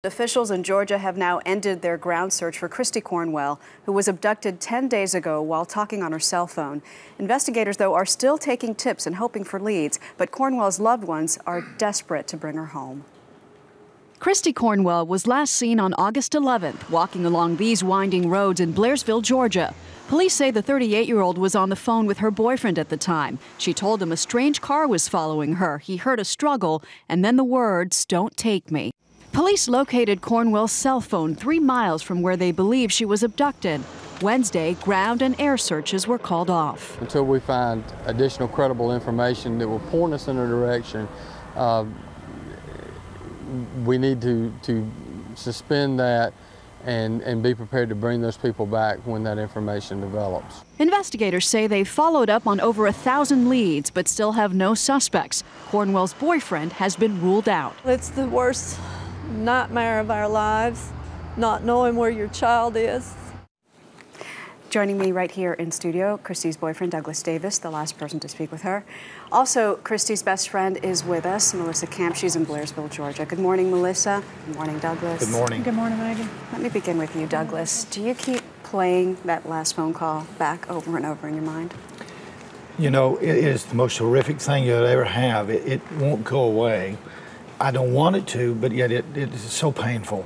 Officials in Georgia have now ended their ground search for Kristi Cornwell, who was abducted 10 days ago while talking on her cell phone. Investigators, though, are still taking tips and hoping for leads, but Cornwell's loved ones are desperate to bring her home. Kristi Cornwell was last seen on August 11th, walking along these winding roads in Blairsville, Georgia. Police say the 38-year-old was on the phone with her boyfriend at the time. She told him a strange car was following her. He heard a struggle, and then the words, "Don't take me." Police located Cornwell's cell phone 3 miles from where they believe she was abducted. Wednesday, ground and air searches were called off. Until we find additional credible information that will point us in a direction, we need to suspend that and be prepared to bring those people back when that information develops. Investigators say they've followed up on over 1,000 leads, but still have no suspects. Cornwell's boyfriend has been ruled out. It's the worst nightmare of our lives, not knowing where your child is. Joining me right here in studio, Kristi's boyfriend, Douglas Davis, the last person to speak with her. Also, Kristi's best friend is with us, Melissa Camp. She's in Blairsville, Georgia. Good morning, Melissa. Good morning, Douglas. Good morning. Good morning, Megan. Let me begin with you, Douglas. Do you keep playing that last phone call back over and over in your mind? You know, it is the most horrific thing you'll ever have. It won't go away. I don't want it to, but yet it is so painful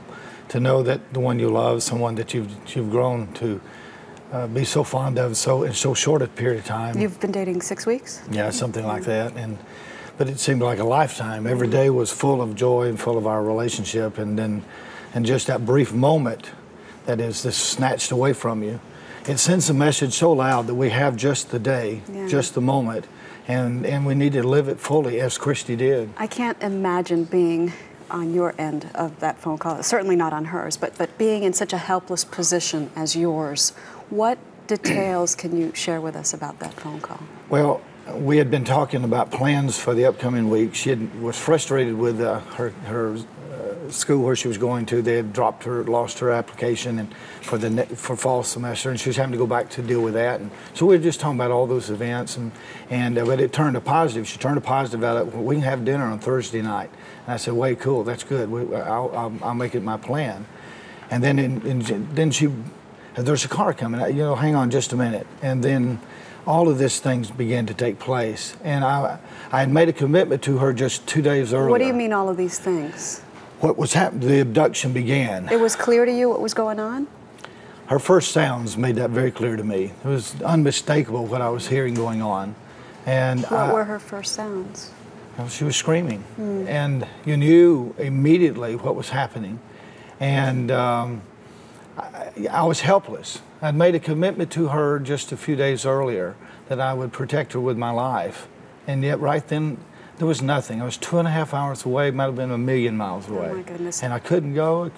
to know that the one you love, someone that you've grown to be so fond of in so short a period of time. You've been dating 6 weeks? Yeah, something like that. But it seemed like a lifetime. Every day was full of joy and full of our relationship, and just that brief moment that is just snatched away from you. It sends a message so loud that we have just the day, just the moment, and we need to live it fully as Kristi did. I can't imagine being on your end of that phone call, certainly not on hers, but being in such a helpless position as yours. What details can you share with us about that phone call? Well, we had been talking about plans for the upcoming week. She was frustrated with her school where she was going to. They had lost her application for fall semester, and she was having to go back to deal with that. And so we were just talking about all those events, but it turned a positive. She turned a positive out of it. We can have dinner on Thursday night. And I said, "Way cool, that's good. I'll make it my plan." And then there's a car coming. Hang on just a minute. And then all of these things began to take place. And I had made a commitment to her just 2 days earlier. What do you mean all of these things? What was happening, the abduction began. It was clear to you what was going on? Her first sounds made that very clear to me. It was unmistakable what I was hearing going on. And what were her first sounds? She was screaming. And you knew immediately what was happening. And I was helpless. I'd made a commitment to her just a few days earlier that I would protect her with my life. And yet right then, there was nothing. I was 2.5 hours away, might have been 1,000,000 miles away. Oh my goodness. And I couldn't go.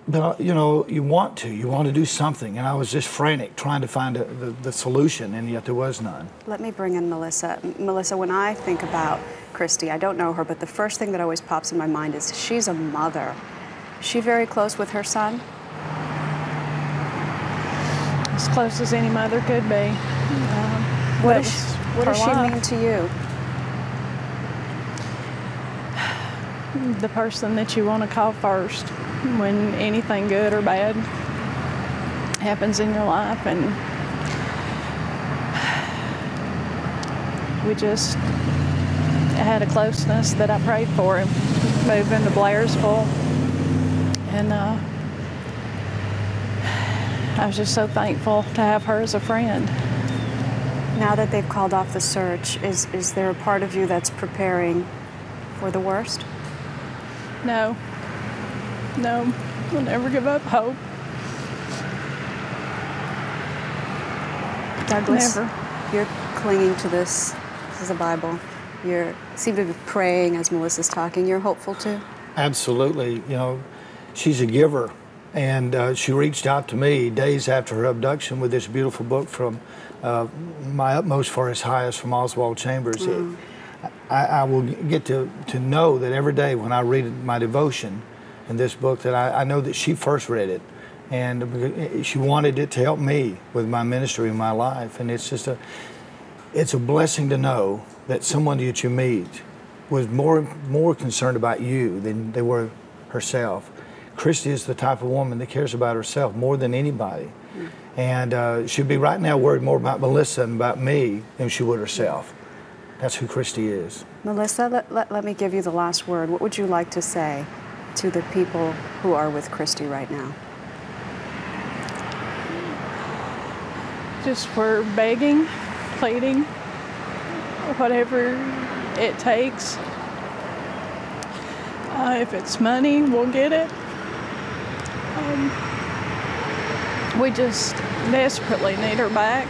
But you want to do something. And I was just frantic trying to find the solution, and yet there was none. Let me bring in Melissa. Melissa, when I think about Kristi, I don't know her, but the first thing that always pops in my mind is she's a mother. Is she very close with her son? As close as any mother could be. What does she mean to you? The person that you want to call first when anything good or bad happens in your life. And we just had a closeness that I prayed for him moving to Blairsville. And I was just so thankful to have her as a friend. Now that they've called off the search, is there a part of you that's preparing for the worst? No. No. I'll never give up hope. Douglas, never. You're clinging to this. This is a Bible. You seem to be praying as Melissa's talking. You're hopeful too? Absolutely. She's a giver. And she reached out to me days after her abduction with this beautiful book from My Utmost for His Highest from Oswald Chambers. I will get to know that every day when I read my devotion in this book that I know that she first read it. And she wanted it to help me with my ministry and my life. And it's a blessing to know that someone that you meet was more concerned about you than they were herself. Kristi is the type of woman that cares about herself more than anybody. And she'd be right now worried more about Melissa and about me than she would herself. That's who Kristi is. Melissa, let me give you the last word. What would you like to say to the people who are with Kristi right now? Just we're begging, pleading, whatever it takes. If it's money, we'll get it. We just desperately need her back.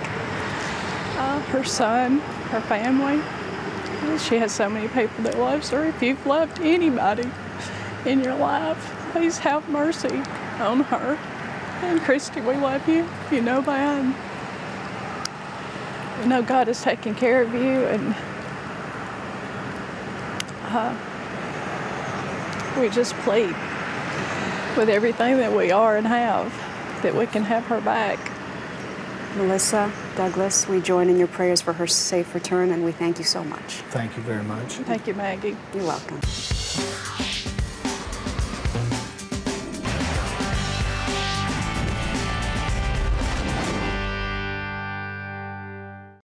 Her son, her family. She has so many people that loves her. If you've loved anybody in your life, please have mercy on her. And Kristi, we love you. You know that. We know God is taking care of you, and we just plead with everything that we are and have that we can have her back. Melissa, Douglas, we join in your prayers for her safe return, and we thank you so much. Thank you very much. Thank you, Maggie. You're welcome.